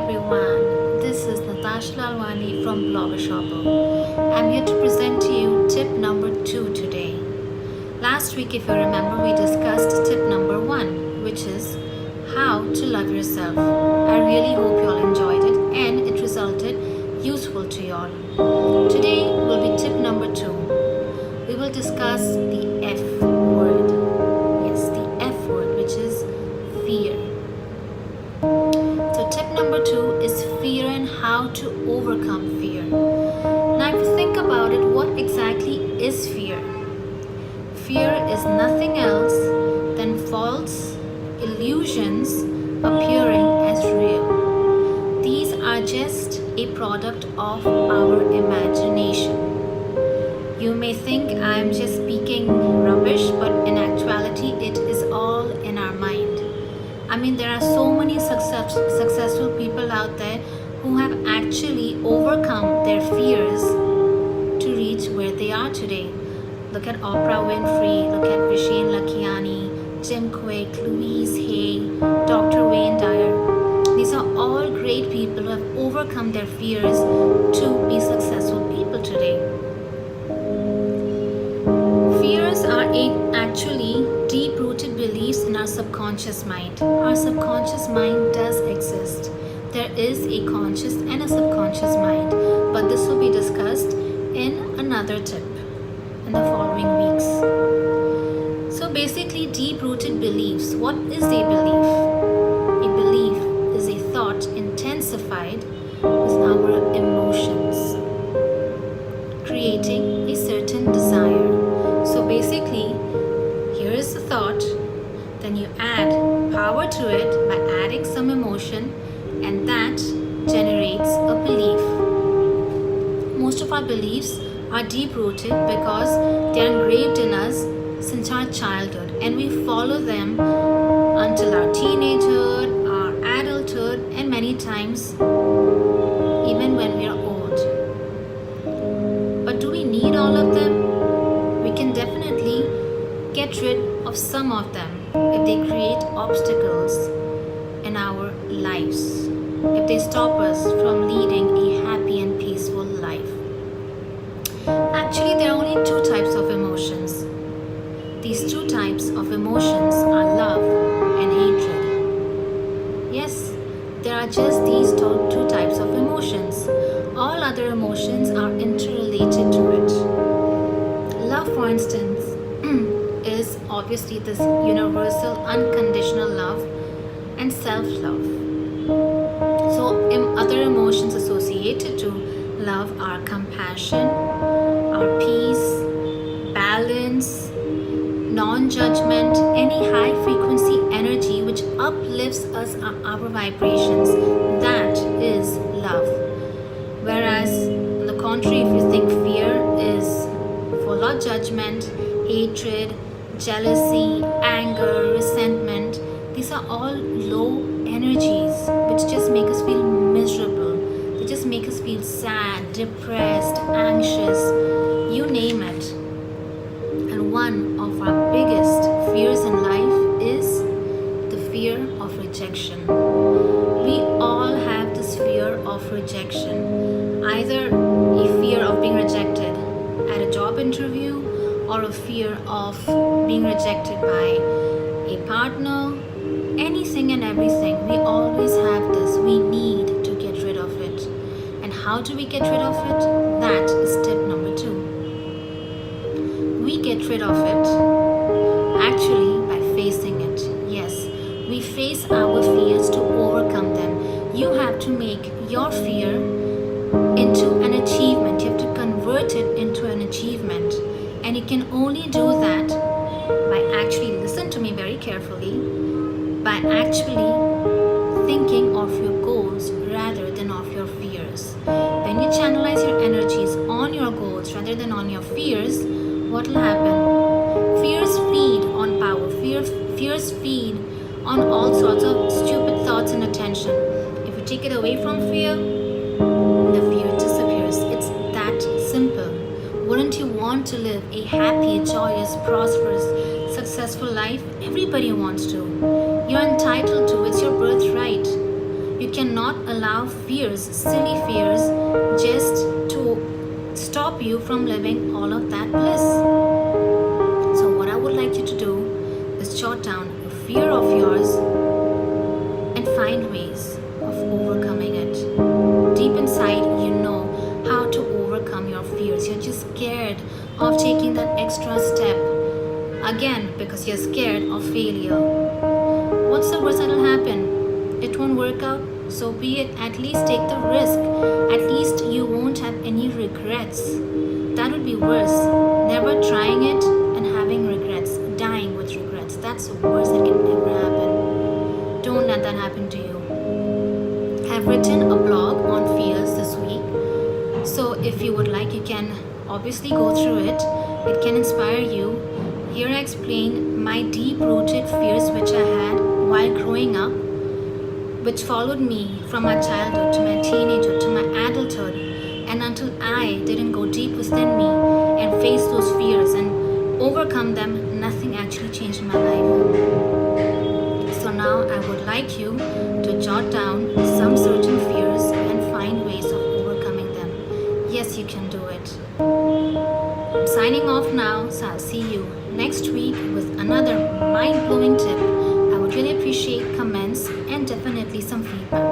everyone. This is Natasha Lalwani from Blogger Shopper. I'm here to present to you tip number 2 today. Last week, if you remember, we discussed tip number 1, which is how to love yourself. I really hope you all enjoyed it and it resulted useful to you all. Today will be tip number 2. We will discuss the F word. Yes, the F word, which is fear. So tip number 2 is fear and how to overcome fear. Now if you think about it, what exactly is fear? Fear is nothing else than false illusions appearing as real. These are just a product of our imagination. You may think I'm just speaking rubbish, but in actuality it is all in our mind. I mean, there are so many successful people out there who have actually overcome their fears to reach where they are today. Look at Oprah Winfrey, look at Vishen Lakhiani, Jim Kwik, Louise Hay, Dr. Wayne Dyer. These are all great people who have overcome their fears to be successful people today. Fears are actually deep-rooted beliefs in our subconscious mind. Our subconscious mind does exist. There is a conscious and a subconscious mind, but this will be discussed in another tip in the following weeks. So basically, deep-rooted beliefs. What is a belief? A belief is a thought intensified with our emotions, creating a certain desire. So basically, here is the thought, then you add power to it by adding some emotion, and that generates a belief. Most of our beliefs are deep-rooted because they are engraved in us since our childhood, and we follow them until our teenagehood, our adulthood, and many times even when we are old. But do we need all of them? We can definitely get rid of some of them if they create obstacles in our lives, if they stop us from leading a happy and peaceful life. Actually, there are only 2 types of emotions. These 2 types of emotions are love and hatred. Yes, there are just these 2 types of emotions. All other emotions are interrelated to it. Love, for instance, is obviously this universal, unconditional love and self-love. So, other emotions associated to love are compassion, our peace, balance, non-judgment, any high-frequency energy which uplifts us, our vibrations. That is love. Whereas, on the contrary, if you think fear is full of judgment, hatred, jealousy, anger, resentment, these are all low energies which just make us feel miserable. They just make us feel sad, depressed, anxious, you name it. And one of our biggest fears in life is the fear of rejection. We all have this fear of rejection, either a fear of being rejected at a job interview or a fear of being rejected by a partner, anything and everything. We always have this. We need to get rid of it. And how do we get rid of it? That is tip number 2. We get rid of it actually by facing it. Yes, we face our fears to overcome them. You have to make your fear into an achievement. You have to convert it into an achievement. And you can only do that by actually, listen to me very carefully, by actually thinking of your goals rather than of your fears. When you channelize your energies on your goals rather than on your fears, what will happen? Fears feed on power. Fears feed on all sorts of stupid thoughts and attention. If you take it away from fear, the fear disappears. It's that simple. Wouldn't you want to live a happy, joyous, prosperous, successful life? Everybody wants to. You're entitled to. It's your birthright. You cannot allow fears, silly fears, just to stop you from living all of that bliss. So, what I would like you to do is jot down a fear of yours and find ways of overcoming it. Deep inside, you know how to overcome your fears. You're just scared of taking that extra step. Again, because you're scared of failure. What's the worst that'll happen? It won't work out, so be it. At least take the risk. At least you won't have any regrets. That would be worse. Never trying it and having regrets, dying with regrets. That's the worst that can ever happen. Don't let that happen to you. I've written a blog on fears this week. So if you would like, you can obviously go through it. It can inspire you. Here I explain my deep-rooted fears which I had while growing up, which followed me from my childhood to my teenagehood to my adulthood, and until I didn't go deep within me and face those fears and overcome them, nothing actually changed in my life. So now I would like you to jot down some certain fears and find ways of overcoming them. Yes, you can do it. I'm signing off now, so I'll see you next week with another mind-blowing tip. I would really appreciate comments and definitely some feedback.